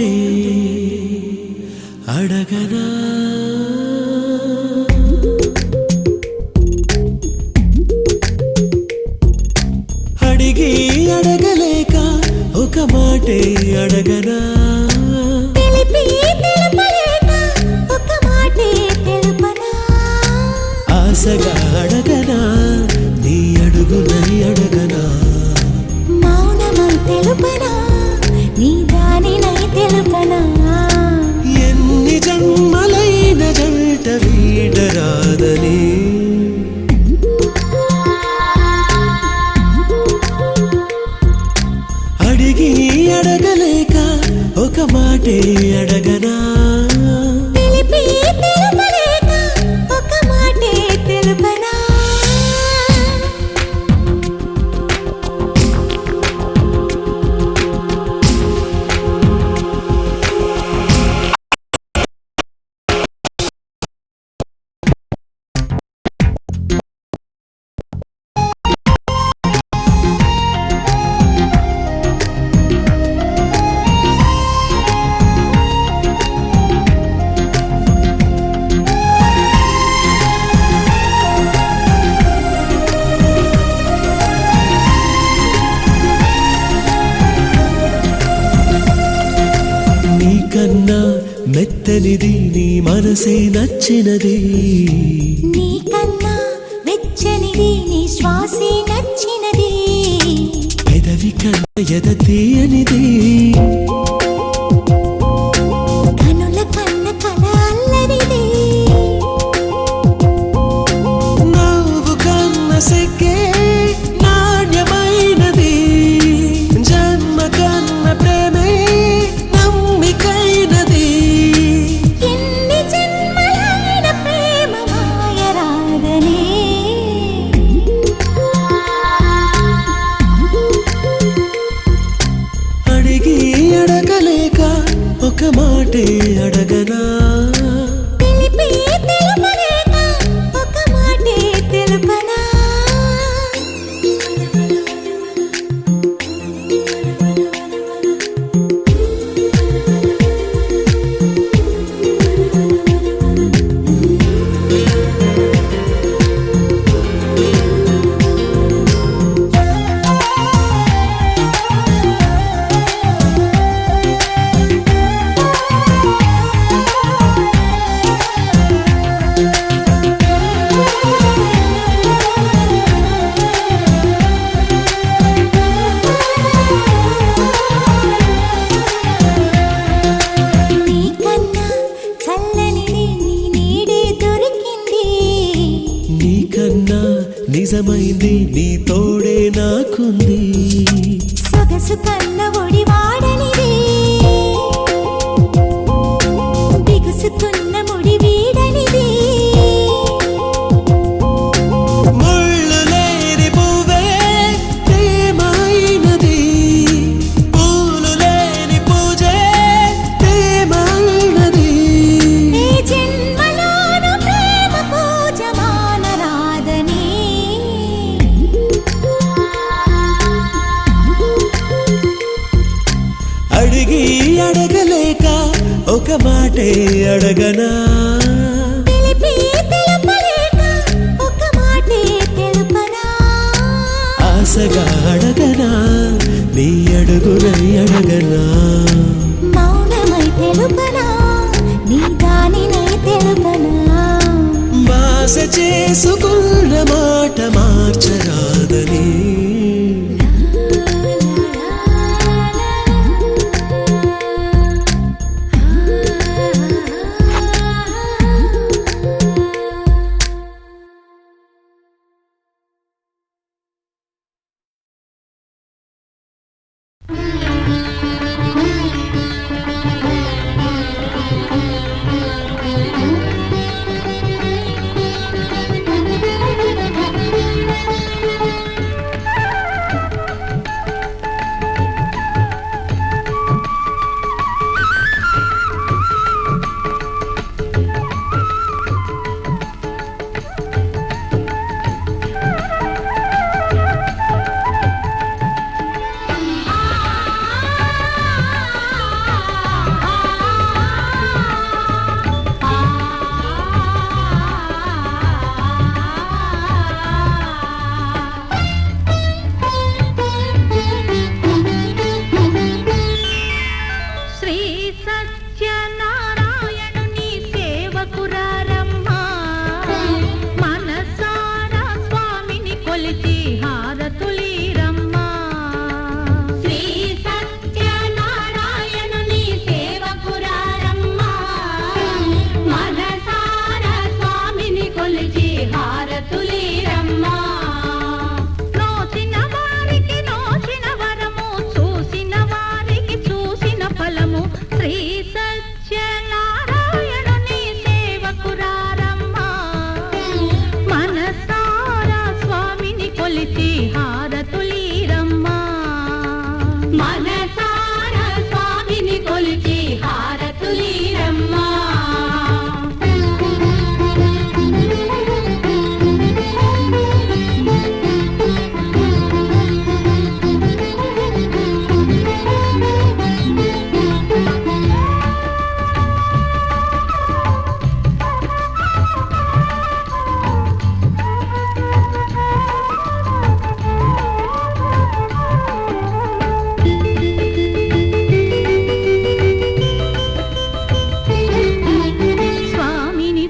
మాటే అడగనా అడిగి అడగలేక ఒక మాటే అడగనా తెలిపి తెలుపలేక ఒక మాటే తెలుపనా ఆశగా అడగనా నీ అడుగునై అడగనా మౌనమై తెలుపనా నీ దానినై తెలుపనా ఎన్ని జన్మలైన జంట వీడరాదని అడిగి అడగలేక ఒక మాటే అడగనా తెలిపి తెలుపలేక ఒక మాటే తెలుపనా నీకన్నా మెత్తనిది నీ మనసే నచ్చినది నీకన్నా వెచ్చనిది నీ శ్వాసే నచ్చినది పెదవి కన్నా ఎద తీయనిది కనుల కన్న కల అల్లరిది నవ్వు కన్న సిగ్గే నాణ్యమైనది జన్మ కన్న ప్రేమే నమ్మికైనది ఎన్ని జన్మలైన ప్రేమ మాయరాదని అడిగి అడగలేక ఒక మాటే అడగనా తెలిపి తెలుపలేక ఒక మాటే తెలుపనా నీకన్నా చల్లనిది నీ నీడే దొరికింది నీకన్నా నిజమైంది నీ తోడే నాకుంది సొగసు కన్న ఒడి వాడనిది బిగుసుకున్న ముడి వీడనిది ముళ్ళు లేని పువ్వే ప్రేమైనది పూలు లేని పూజే ప్రేమైనది ఈ జన్మలోను ప్రేమ పూజ మానరాదని అడిగి అడగలేక ఒక మాటే అడగనా తెలిపి తెలుపలేక ఒక మాటే తెలుపనా ఆశగా అడగనా నీ అడుగునై అడగనా మౌనమై తెలుపనా నీ దానినై తెలుపనా బాస చేసుకున్న మాట మార్చరాదని మనసార స్వామిని కొలిచి హారతులీరమ్మా.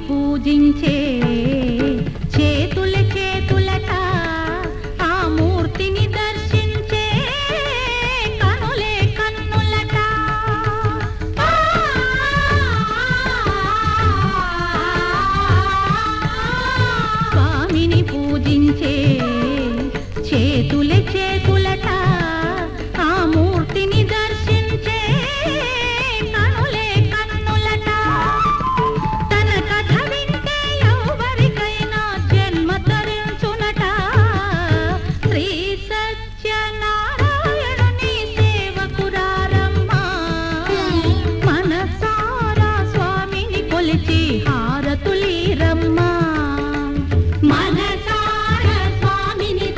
పూజించే చేతుల చేతులట ఆ మూర్తిని దర్శించే కనులే కన్నులట. స్వామిని పూజించే చేతుల చేతులట ఆ మూర్తిని దర్శించే కనులే కన్నులట. హారతులీరమ్మా. మనసార స్వామిని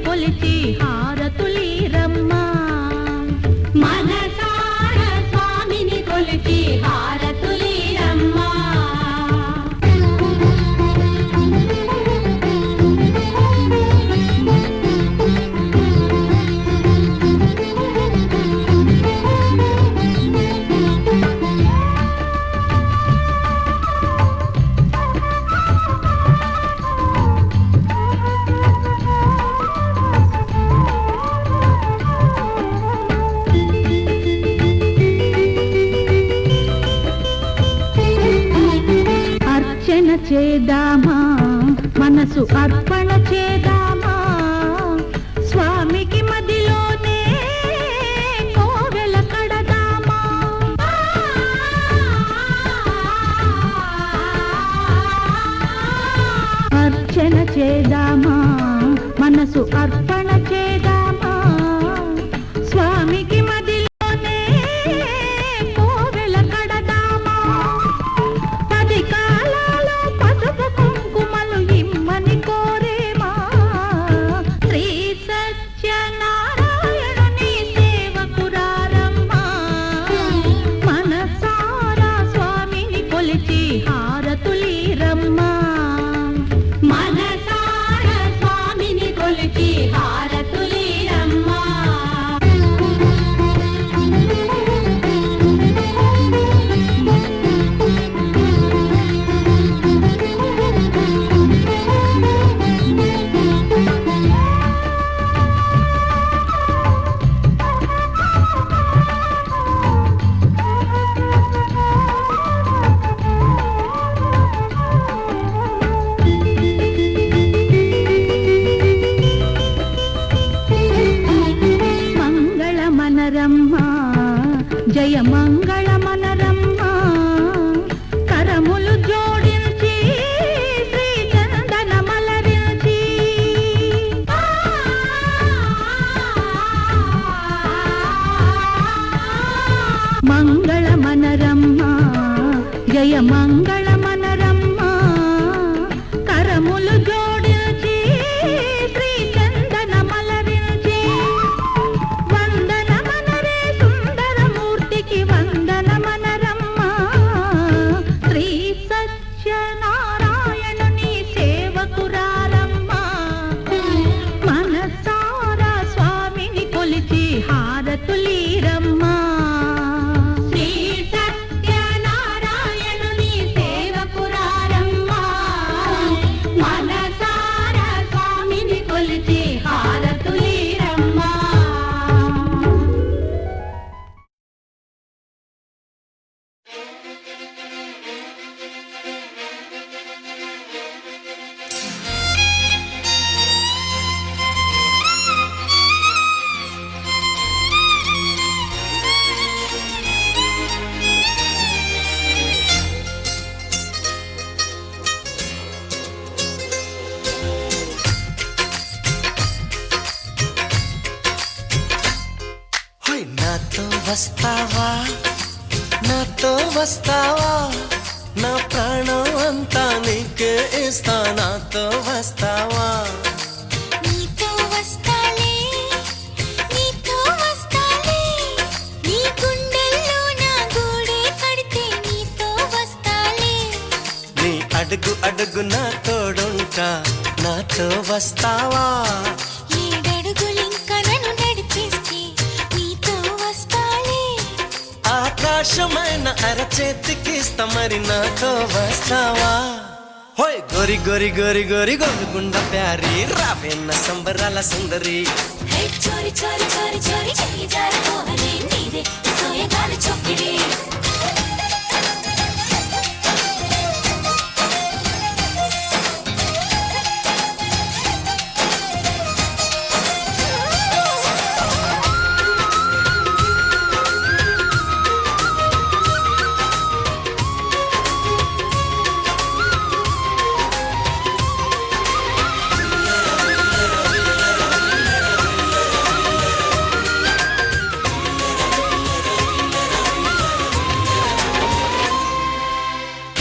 కొలిచి హారతులీరమ్మా. మనసార స్వామిని కొలిచి హారతులీరమ్మా. అర్చన చేద్దామా, మనసు అర్పణ చేద్దామా, స్వామికి మదిలోనే కోవెల కడదామా. అర్చన చేద్దామా, మనసు అర్పణ చేద్దామా, స్వామికి మదిలోనే కోవెల కడదామా. 10 కాలాల పసుపు కుంకుమలు ఇమ్మని కోరేమా, శ్రీ సత్యనారాయణుని సేవకురారమ్మా. మనసారా స్వామిని కొలిచి హారతులీరమ్మా. మనసారా స్వామిని కొలిచి జయ మంగళ మనరమ్మ కరములు జోడించి శ్రీ చందన మలరించి మంగళ మనరమ్మ జయ మంగళ మనరమ్మ కరములు జోడించి శ్రీ చందన మలరించి వందన మనరే సుందరమూర్తికి వందన మనరమ్మ శ్రీ సత్యనారాయణుని సేవకురారమ్మ మనసారా స్వామిని కొలిచి హారతులీరమ్మ శ్రీ సత్యనారాయణుని సేవకురారమ్మ మనసారా స్వామిని కొలిచి హారతులీరమ్మ హోయ్ నాతో వస్తావా నాతో వస్తావా నా ప్రాణం అంతా నీకే ఇస్తా నాతో వస్తావా నీతో వస్తాలే నీతో వస్తాలే నీ గుండెల్లో నా గూడే కడితే నీతో వస్తాలే నీ అడుగు అడుగు నా తోడుంటా నాతో వస్తావా ఏడడుగులింక నన్ను నడిపిస్తే నీతో వస్తాలే ఆకాశమైన అరచేతికిస్తా మరి నాతో వస్తావా హోయ్ గోరి గోరి గోరి గోరి గోరుగుండ ప్యారి రావేన్న సంబరాల సుందరి హే చోరి చోరి చోరి చోరి చెయ్యి జారిపోవలే నీదే సోయగాల చొక్కిడి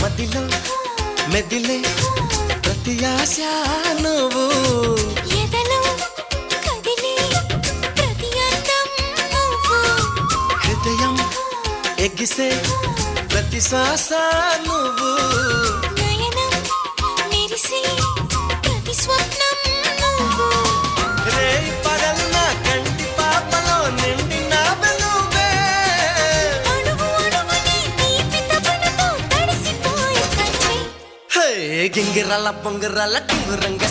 మదిలో మెదిలే ప్రతి ఆశ నువ్వు ఎదలో కదిలే ప్రతి అందం నువ్వు హృదయం ఎగిసే ప్రతి శ్వాస నువ్వు నయనం మెరిసే ప్రతి స్వప్నం నువ్వు రేయి పగలు నా కంటి పాపలో నిండిన వెలుగే అడుగు అడుగుని తీపి తపనతో తడిసిపోయే కన్నే హే గింగిరాల పొంగిరాల టింగురంగ